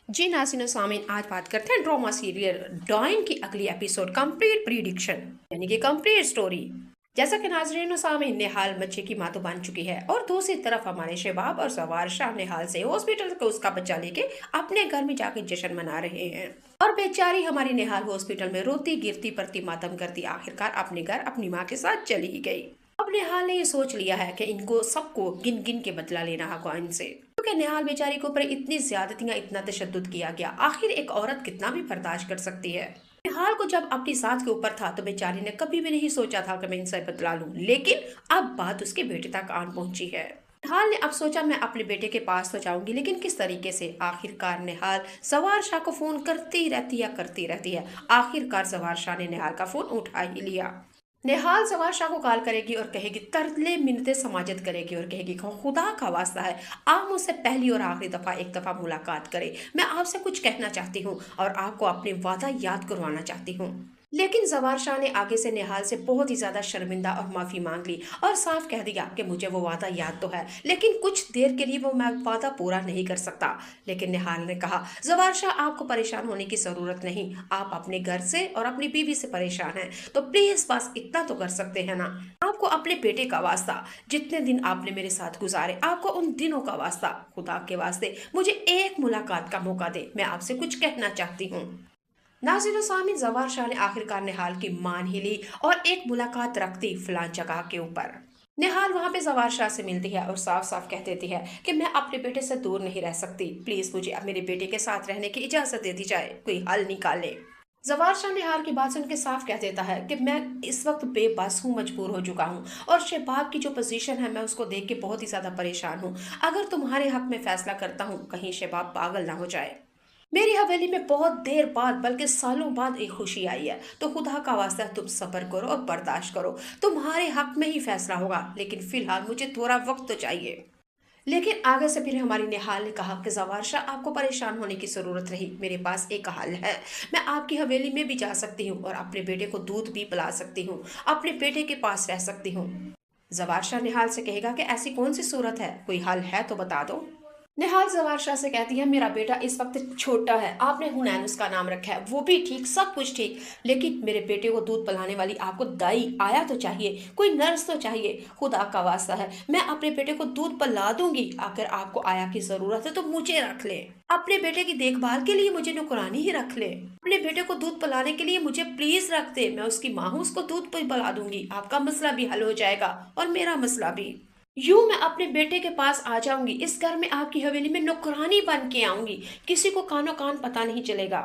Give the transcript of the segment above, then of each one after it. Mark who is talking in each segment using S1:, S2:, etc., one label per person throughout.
S1: जी नाज़रीन और सामीन, आज बात करते हैं ड्रामा सीरियल डॉइन की अगली एपिसोड कंप्लीट प्रीडिक्शन यानी कि कंप्लीट स्टोरी। जैसा कि नाज़रीन और सामीन, निहाल बच्चे की मां तो बन चुकी है और दूसरी तरफ हमारे शबाब और सवार शाह निहाल से हॉस्पिटल को उसका बच्चा लेके अपने घर में जाकर जश्न मना रहे हैं। और बेचारी हमारी निहाल हॉस्पिटल में रोती गिरती पड़ती मातम करती आखिरकार अपने घर अपनी माँ के साथ चली गई। अब निहाल ने ये सोच लिया है कि इनको सबको गिन गिन के बदला लेना होगा इनसे, क्योंकि निहाल बेचारी के ऊपर इतनी ज्यादतियां इतना तशद्दुद किया गया। आखिर एक औरत कितना भी बर्दाश्त कर सकती है। निहाल को जब अपनी सास के ऊपर था तो बेचारी ने कभी भी नहीं सोचा था कि मैं इनसे बदला लूं, लेकिन अब बात उसके बेटे तक आन पहुंची है। निहाल ने अब सोचा मैं अपने बेटे के पास तो जाऊंगी, लेकिन किस तरीके से। आखिरकार निहाल सवार शाह को फोन करती रहती है। आखिरकार सवार शाह ने निहाल का फोन उठा ही लिया। नेहाल सवार शाह को कॉल करेगी और कहेगी, तरले मिन्नतें समाजत करेगी और कहेगी, खुदा का वास्ता है आप मुझसे पहली और आखिरी दफा एक दफा मुलाकात करें। मैं आपसे कुछ कहना चाहती हूँ और आपको अपने वादा याद करवाना चाहती हूँ। लेकिन जवार शाह ने आगे से निहाल से बहुत ही ज्यादा शर्मिंदा और माफी मांग ली और साफ कह दिया कि मुझे वो वादा याद तो है, लेकिन कुछ देर के लिए वो मैं वादा पूरा नहीं कर सकता। लेकिन निहाल ने कहा, जवार शाह आपको परेशान होने की जरूरत नहीं, आप अपने घर से और अपनी बीवी से परेशान हैं, तो प्लीज बस इतना तो कर सकते हैं ना। आपको अपने बेटे का वास्ता, जितने दिन आपने मेरे साथ गुजारे, आपको उन दिनों का वास्ता, खुदा के वास्ते मुझे एक मुलाकात का मौका दे, मैं आपसे कुछ कहना चाहती हूँ। नाज़रीन सामीन, जवार शाह ने आखिरकार निहाल की मान ही ली और एक मुलाकात रख दी फलान जगह के ऊपर। निहाल वहां पे जवार शाह से मिलती है और साफ साफ कह देती है कि मैं अपने बेटे से दूर नहीं रह सकती, प्लीज मुझे अब मेरे बेटे के साथ रहने की इजाजत दे दी जाए, कोई हल निकाले। जवार शाह निहाल की बात सुन के साफ कह देता है कि मैं इस वक्त बेबस हूँ, मजबूर हो चुका हूँ और शहबाब की जो पोजीशन है मैं उसको देख के बहुत ही ज्यादा परेशान हूँ। अगर तुम्हारे हक में फैसला करता हूँ, कहीं शहबाब पागल ना हो जाए। मेरी हवेली में बहुत देर बाद बल्कि सालों बाद एक खुशी आई है, तो खुदा का वास्ता तुम सब्र करो और बर्दाश्त करो, तुम्हारे हक में ही फैसला होगा, लेकिन फिलहाल मुझे थोड़ा वक्त तो चाहिए। लेकिन आगे से फिर हमारी निहाल ने कहा कि जवार शाह आपको परेशान होने की जरूरत नहीं, मेरे पास एक हल है। मैं आपकी हवेली में भी जा सकती हूँ और अपने बेटे को दूध भी पिला सकती हूँ, अपने बेटे के पास रह सकती हूँ। जवार शाह निहाल से कहेगा कि ऐसी कौन सी सूरत है, कोई हल है तो बता दो। निहाल जवार शाह से कहती है, मेरा बेटा इस वक्त छोटा है, आपने हुनैन उसका नाम रखा है, वो भी ठीक, सब कुछ ठीक, लेकिन मेरे बेटे को दूध पिलाने वाली आपको दाई आया तो चाहिए, कोई नर्स तो चाहिए, खुदा का वास्ता है मैं अपने बेटे को दूध पिला दूंगी। अगर आपको आया की जरूरत है तो मुझे रख ले, अपने बेटे की देखभाल के लिए मुझे नौकरानी ही रख ले, अपने बेटे को दूध पिलाने के लिए मुझे प्लीज रख दे, मैं उसकी माँ हूँ, उसको दूध पिला दूंगी, आपका मसला भी हल हो जाएगा और मेरा मसला भी। यूं मैं अपने बेटे के पास आ जाऊंगी, इस घर में आपकी हवेली में नौकरानी बन के आऊंगी, किसी को कानो कान पता नहीं चलेगा।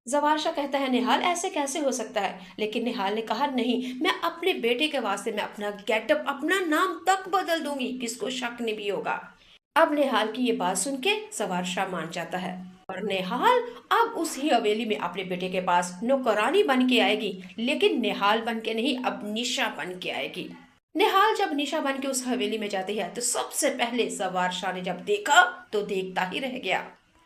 S1: जवारशा कहता है, निहाल ऐसे कैसे हो सकता है, लेकिन निहाल ने कहा, नहीं, मैं अपने बेटे के वास्ते मैं अपना गेटअप अपना नाम तक बदल दूंगी, किसको शक नहीं भी होगा। अब निहाल की ये बात सुन के जवारशा मान जाता है और निहाल अब उसी हवेली में अपने बेटे के पास नौकरानी बन के आएगी, लेकिन निहाल बन के नहीं, अब निशा बन के आएगी। निहाल जब निशा बन के उस हवेली में जाती है तो सबसे पहले जवार शाह ने जब देखा तो देखता ही रह गया,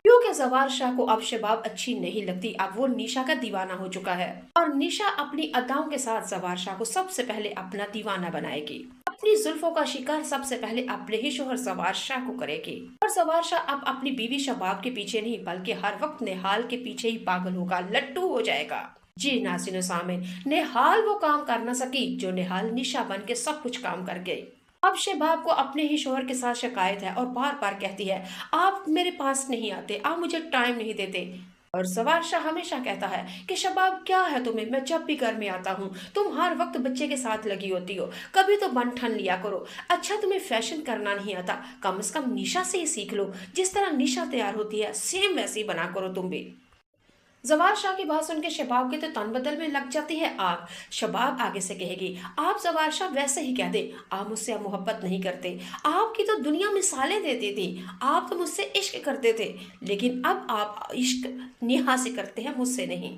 S1: क्योंकि जवार शाह को अब शबाब अच्छी नहीं लगती, अब वो निशा का दीवाना हो चुका है और निशा अपनी अदाओं के साथ जवार शाह को सबसे पहले अपना दीवाना बनाएगी, अपनी जुल्फों का शिकार सबसे पहले अपने ही शोहर जवार शाह को करेगी। और जवार शाह अब अपनी बीवी शबाब के पीछे नहीं बल्कि हर वक्त निहाल के पीछे ही पागल होगा, लट्टू हो जाएगा। जी नाज़रीन सामने, निहाल वो काम कर न सकी जो निहाल निशा बन के सब कुछ काम कर गई। अब शहबाब को अपने ही शोहर के साथ शिकायत है और बार बार कहती है, आप मेरे पास नहीं आते, आप मुझे टाइम नहीं देते। और जवार शाह हमेशा कहता है कि शबाब क्या है तुम्हें, मैं जब भी घर में आता हूँ तुम हर वक्त बच्चे के साथ लगी होती हो, कभी तो बन ठन लिया करो, अच्छा तुम्हें फैशन करना नहीं आता, कम से कम निशा से ही सीख लो, जिस तरह निशा तैयार होती है सेम वैसे ही बना करो तुम भी। जवार शाह की बात सुन के शबाब के तो तन बदल में लग जाती है आग। शबाब आगे से कहेगी, आप जवार शाह वैसे ही कह दे, आप मुझसे अब मोहब्बत नहीं करते, आपकी तो दुनिया मिसालें देती थी, आप तो मुझसे इश्क करते थे, लेकिन अब आप इश्क नेहा से करते हैं, मुझसे नहीं।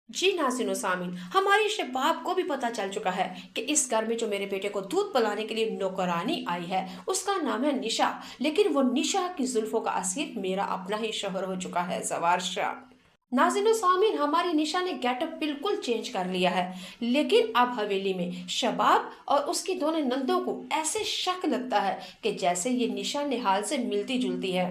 S1: जी नाज़रीन सामीन, हमारी शबाब को भी पता चल चुका है कि इस घर में जो मेरे बेटे को दूध पिलाने के लिए नौकरानी आई है उसका नाम है निशा, लेकिन वो निशा की जुल्फों का असीर मेरा अपना ही शोहर हो चुका है, जवार शाह। नाज़रीन सामीन, हमारी निशा ने गेटअप बिल्कुल चेंज कर लिया है, लेकिन अब हवेली में शबाब और उसकी दोनों नंदों को ऐसे शक लगता है कि जैसे ये निशा निहाल से मिलती जुलती है।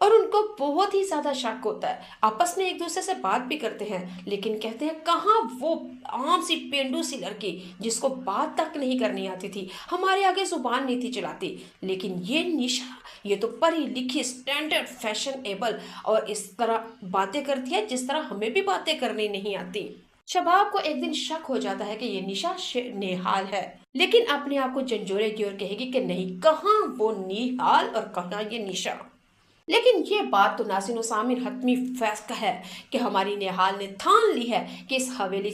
S1: और उनको बहुत ही ज्यादा शक होता है। आपस में एक दूसरे से बात भी करते हैं, लेकिन कहते हैं कहाँ वो आम सी पेंडू सी लड़की जिसको बात तक नहीं करनी आती थी, हमारे आगे जुबान नहीं थी चलाती, लेकिन ये निशा, ये तो पढ़ी लिखी स्टैंडर्ड फैशनेबल और इस तरह बातें करती है जिस तरह हमें भी बातें करनी नहीं आती। शबाब को एक दिन शक हो जाता है कि ये निशा नेहाल है, लेकिन अपने आप को झंझोरे की ओर कहेगी कि नहीं, कहाँ वो निहाल और कहाँ ये निशा। लेकिन ये बात तो नाज़रीन व सामीन हतमी फैसला है कि हमारी नेहाल ने ठान ली है कि इस हवेली